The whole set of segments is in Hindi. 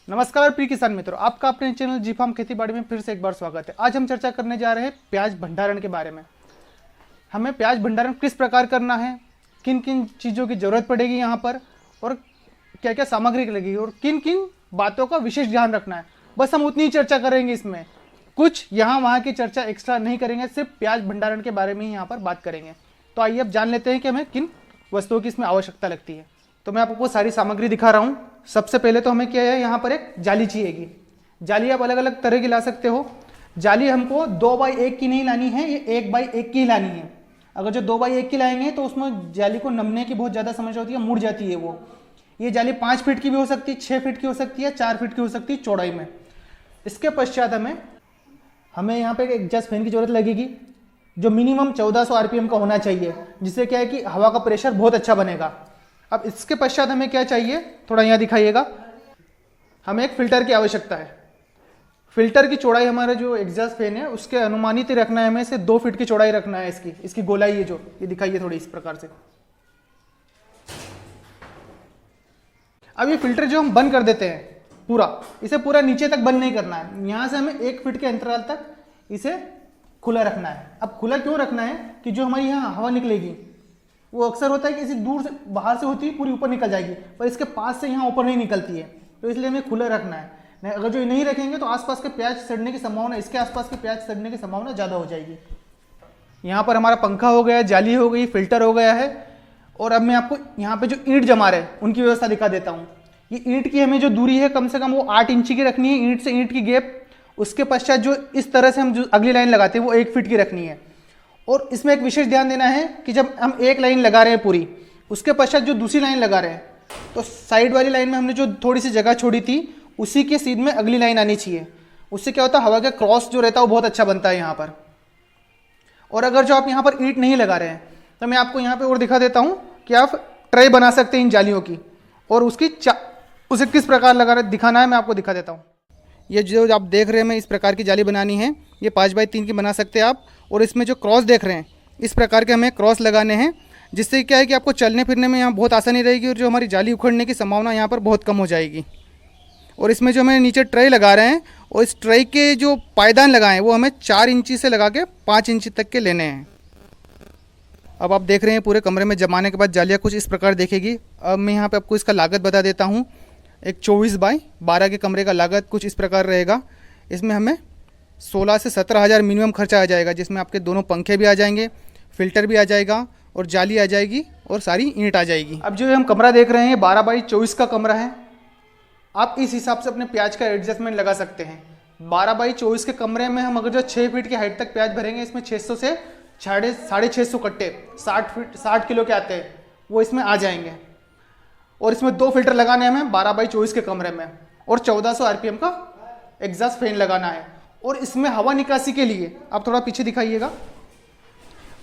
नमस्कार प्रिय किसान मित्रों, आपका अपने चैनल जी फार्म खेती बाड़ी में फिर से एक बार स्वागत है। आज हम चर्चा करने जा रहे हैं प्याज भंडारण के बारे में। हमें प्याज भंडारण किस प्रकार करना है, किन किन चीज़ों की ज़रूरत पड़ेगी यहाँ पर, और क्या क्या सामग्री लगेगी और किन किन बातों का विशेष ध्यान रखना है, बस हम उतनी ही चर्चा करेंगे। इसमें कुछ यहाँ वहाँ की चर्चा एक्स्ट्रा नहीं करेंगे, सिर्फ प्याज भंडारण के बारे में ही यहाँ पर बात करेंगे। तो आइए अब जान लेते हैं कि हमें किन वस्तुओं की इसमें आवश्यकता लगती है। तो मैं आपको सारी सामग्री दिखा रहा हूँ। सबसे पहले तो हमें क्या है, यहाँ पर एक जाली चाहिएगी। जाली आप अलग अलग तरह की ला सकते हो। जाली हमको 2x1 की नहीं लानी है, ये 1x1 की ही लानी है। अगर जो 2x1 की लाएंगे तो उसमें जाली को नमने की बहुत ज़्यादा समस्या होती है, मुड़ जाती है वो। ये जाली 5 फीट की भी हो सकती है, 6 फीट की हो सकती है, 4 फीट की हो सकती है चौड़ाई में। इसके पश्चात हमें यहाँ पे एक एग्जॉस्ट फैन की जरूरत लगेगी, जो मिनिमम 1400 आरपीएम का होना चाहिए, जिससे क्या है कि हवा का प्रेशर बहुत अच्छा बनेगा। अब इसके पश्चात हमें क्या चाहिए, थोड़ा यहाँ दिखाइएगा। हमें एक फिल्टर की आवश्यकता है। फिल्टर की चौड़ाई हमारा जो एग्जॉस्ट फैन है उसके अनुमानित ही रखना है, हमें से 2 फीट की चौड़ाई रखना है। इसकी गोलाई है जो ये दिखाइए थोड़ी इस प्रकार से। अब ये फिल्टर जो हम बंद कर देते हैं इसे पूरा नीचे तक बंद नहीं करना है। यहाँ से हमें 1 फीट के अंतराल तक इसे खुला रखना है। अब खुला क्यों रखना है कि जो हमारी यहाँ हवा निकलेगी वो अक्सर होता है कि इसी दूर से बाहर से होती है पूरी ऊपर निकल जाएगी, पर इसके पास से यहाँ ऊपर नहीं निकलती है, तो इसलिए हमें खुला रखना है। नहीं, अगर जो नहीं रखेंगे तो आसपास के प्याज सड़ने की संभावना, इसके आसपास के प्याज सड़ने की संभावना ज़्यादा हो जाएगी। यहाँ पर हमारा पंखा हो गया, जाली हो गई, फिल्टर हो गया है। और अब मैं आपको यहाँ पे जो ईंट जमा रहे उनकी व्यवस्था दिखा देता हूँ। ये ईंट की हमें जो दूरी है कम से कम वो 8 इंची की रखनी है, ईंट से ईंट की गैप। उसके पश्चात जो इस तरह से हम जो अगली लाइन लगाते हैं वो 1 फीट की रखनी है। और इसमें एक विशेष ध्यान देना है कि जब हम एक लाइन लगा रहे हैं पूरी, उसके पश्चात जो दूसरी लाइन लगा रहे हैं तो साइड वाली लाइन में हमने जो थोड़ी सी जगह छोड़ी थी उसी के सीध में अगली लाइन आनी चाहिए। उससे क्या होता है, हवा का क्रॉस जो रहता है वो बहुत अच्छा बनता है यहाँ पर। और अगर जो आप यहाँ पर ईंट नहीं लगा रहे हैं तो मैं आपको यहाँ पे और दिखा देता हूँ कि आप ट्रे बना सकते हैं इन जालियों की, और उसे किस प्रकार दिखाना है मैं आपको दिखा देता हूँ। ये जो आप देख रहे हैं, मैं इस प्रकार की जाली बनानी है। ये 5x3 की बना सकते हैं आप। और इसमें जो क्रॉस देख रहे हैं इस प्रकार के हमें क्रॉस लगाने हैं, जिससे क्या है कि आपको चलने फिरने में यहाँ बहुत आसानी रहेगी और जो हमारी जाली उखड़ने की संभावना यहाँ पर बहुत कम हो जाएगी। और इसमें जो हमें नीचे ट्रे लगा रहे हैं और इस ट्रे के जो पायदान लगाए हैं वो हमें 4 इंची से लगा के 5 इंची तक के लेने हैं। अब आप देख रहे हैं पूरे कमरे में जमाने के बाद जालियाँ कुछ इस प्रकार देखेगी। अब मैं यहाँ पर आपको इसका लागत बता देता हूँ। एक 24x12 के कमरे का लागत कुछ इस प्रकार रहेगा। इसमें हमें 16 से 17 हज़ार मिनिमम खर्चा आ जाएगा, जिसमें आपके दोनों पंखे भी आ जाएंगे, फिल्टर भी आ जाएगा और जाली आ जाएगी और सारी ईंट आ जाएगी। अब जो हम कमरा देख रहे हैं 12x24 का कमरा है। आप इस हिसाब से अपने प्याज का एडजस्टमेंट लगा सकते हैं। 12x24 के कमरे में हम अगर जो 6 फीट की हाइट तक प्याज भरेंगे, इसमें 600 से 650 कट्टे 60 किलो के आते हैं, वो इसमें आ जाएंगे। और इसमें 2 फिल्टर लगाने हैं हमें 12x24 के कमरे में, और 1400 आरपीएम का एग्जॉस्ट फैन लगाना है। और इसमें हवा निकासी के लिए आप थोड़ा पीछे दिखाइएगा।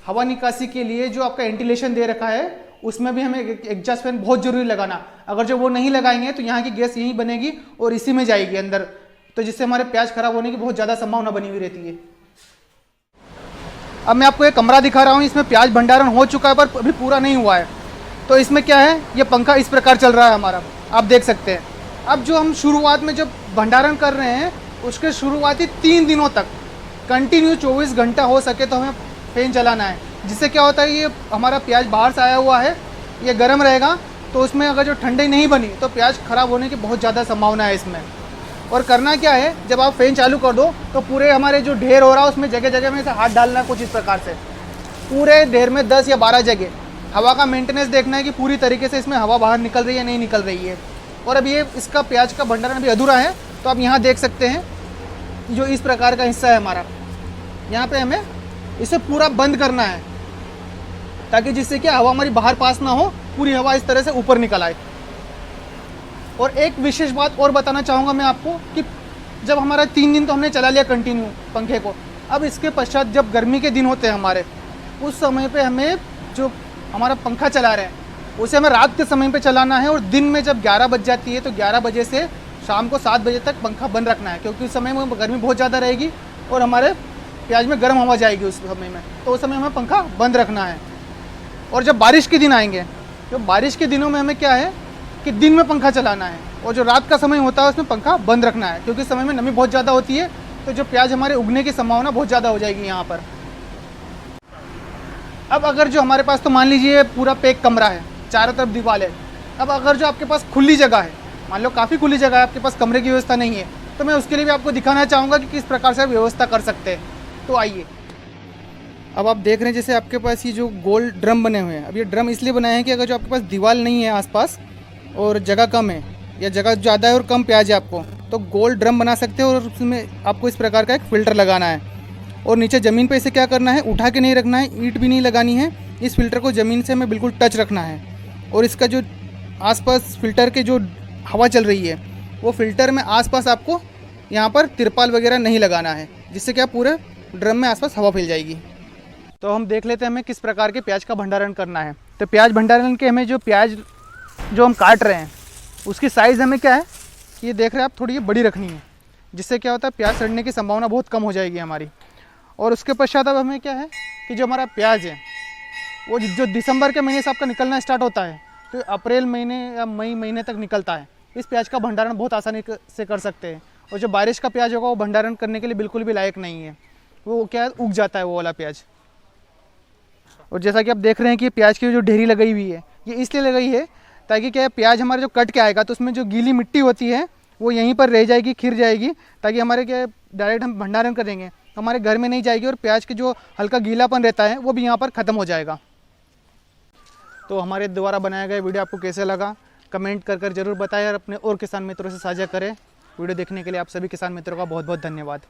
हवा निकासी के लिए जो आपका वेंटिलेशन दे रखा है उसमें भी हमें एग्जॉस्ट फैन बहुत जरूरी लगाना। अगर जो वो नहीं लगाएंगे तो यहाँ की गैस यहीं बनेगी और इसी में जाएगी अंदर, तो जिससे हमारे प्याज खराब होने की बहुत ज़्यादा संभावना बनी हुई रहती है। अब मैं आपको एक कमरा दिखा रहा हूँ, इसमें प्याज भंडारण हो चुका है पर अभी पूरा नहीं हुआ है। तो इसमें क्या है, ये पंखा इस प्रकार चल रहा है हमारा, आप देख सकते हैं। अब जो हम शुरुआत में जब भंडारण कर रहे हैं उसके शुरुआती 3 दिनों तक कंटिन्यू 24 घंटा हो सके तो हमें फैन चलाना है। जिससे क्या होता है, ये हमारा प्याज बाहर से आया हुआ है, ये गर्म रहेगा, तो उसमें अगर जो ठंडाई नहीं बनी तो प्याज खराब होने की बहुत ज़्यादा संभावना है इसमें। और करना क्या है, जब आप फैन चालू कर दो तो पूरे हमारे जो ढेर हो रहा है उसमें जगह जगह में से हाथ डालना है कुछ इस प्रकार से। पूरे ढेर में 10 या 12 जगह हवा का मेंटेनेंस देखना है कि पूरी तरीके से इसमें हवा बाहर निकल रही है नहीं निकल रही है। और अब ये इसका प्याज का भंडारण अभी अधूरा है, तो आप यहाँ देख सकते हैं जो इस प्रकार का हिस्सा है हमारा, यहाँ पे हमें इसे पूरा बंद करना है, ताकि जिससे कि हवा हमारी बाहर पास ना हो, पूरी हवा इस तरह से ऊपर निकल आए। और एक विशेष बात और बताना चाहूँगा मैं आपको कि जब हमारा 3 दिन तो हमने चला लिया कंटिन्यू पंखे को, अब इसके पश्चात जब गर्मी के दिन होते हैं हमारे, उस समय पे हमें जो हमारा पंखा चला रहे हैं उसे हमें रात के समय पे चलाना है। और दिन में जब 11 बज जाती है तो 11 बजे से शाम को 7 बजे तक पंखा बंद रखना है, क्योंकि उस समय में गर्मी बहुत ज़्यादा रहेगी और हमारे प्याज में गर्म हवा जाएगी उस समय में, तो उस समय हमें पंखा बंद रखना है। और जब बारिश के दिन आएंगे, तो बारिश के दिनों में हमें क्या है कि दिन में पंखा चलाना है। और जो रात का समय होता है उसमें पंखा बंद रखना है, क्योंकि इस समय में नमी बहुत ज़्यादा होती है, तो जो प्याज हमारे उगने की संभावना बहुत ज़्यादा हो जाएगी यहाँ पर। अब अगर जो हमारे पास, तो मान लीजिए पूरा पैक कमरा है, चारों तरफ दीवार है। अब अगर जो आपके पास खुली जगह है, मान लो काफ़ी खुली जगह है, आपके पास कमरे की व्यवस्था नहीं है, तो मैं उसके लिए भी आपको दिखाना चाहूँगा कि किस प्रकार से आप व्यवस्था कर सकते हैं। तो आइए, अब आप देख रहे हैं जैसे आपके पास ये जो गोल ड्रम बने हुए हैं। अब ये ड्रम इसलिए बनाए हैं कि अगर जो आपके पास दीवार नहीं है आसपास और जगह कम है या जगह ज़्यादा है और कम प्याज है आपको, तो गोल ड्रम बना सकते हो और उसमें आपको इस प्रकार का एक फ़िल्टर लगाना है। और नीचे ज़मीन पे इसे क्या करना है, उठा के नहीं रखना है, ईंट भी नहीं लगानी है। इस फिल्टर को ज़मीन से हमें बिल्कुल टच रखना है और इसका जो आसपास फ़िल्टर के जो हवा चल रही है वो फ़िल्टर में आसपास आपको यहाँ पर तिरपाल वगैरह नहीं लगाना है, जिससे क्या पूरे ड्रम में आसपास हवा फैल जाएगी। तो हम देख लेते हैं हमें किस प्रकार के प्याज का भंडारण करना है। तो प्याज भंडारण के हमें जो प्याज जो हम काट रहे हैं उसकी साइज़ हमें क्या है, ये देख रहे हैं आप, थोड़ी ये बड़ी रखनी है, जिससे क्या होता है प्याज सड़ने की संभावना बहुत कम हो जाएगी हमारी। और उसके पश्चात अब हमें क्या है कि जो हमारा प्याज है वो जो दिसंबर के महीने से आपका निकलना स्टार्ट होता है, तो अप्रैल महीने या मई महीने तक निकलता है। इस प्याज का भंडारण बहुत आसानी से कर सकते हैं। और जो बारिश का प्याज होगा वो भंडारण करने के लिए बिल्कुल भी लायक नहीं है, वो क्या है, उग जाता है वो वाला प्याज। और जैसा कि आप देख रहे हैं कि प्याज की जो ढेरी लगाई हुई है ये इसलिए लगाई है ताकि क्या है, प्याज हमारे जो कट के आएगा तो उसमें जो गीली मिट्टी होती है वो यहीं पर रह जाएगी, खिर जाएगी, ताकि हमारे क्या है डायरेक्ट हम भंडारण करेंगे तो हमारे घर में नहीं जाएगी और प्याज के जो हल्का गीलापन रहता है वो भी यहाँ पर ख़त्म हो जाएगा। तो हमारे द्वारा बनाया गया वीडियो आपको कैसे लगा कमेंट कर ज़रूर बताएं और अपने और किसान मित्रों से साझा करें। वीडियो देखने के लिए आप सभी किसान मित्रों का बहुत बहुत धन्यवाद।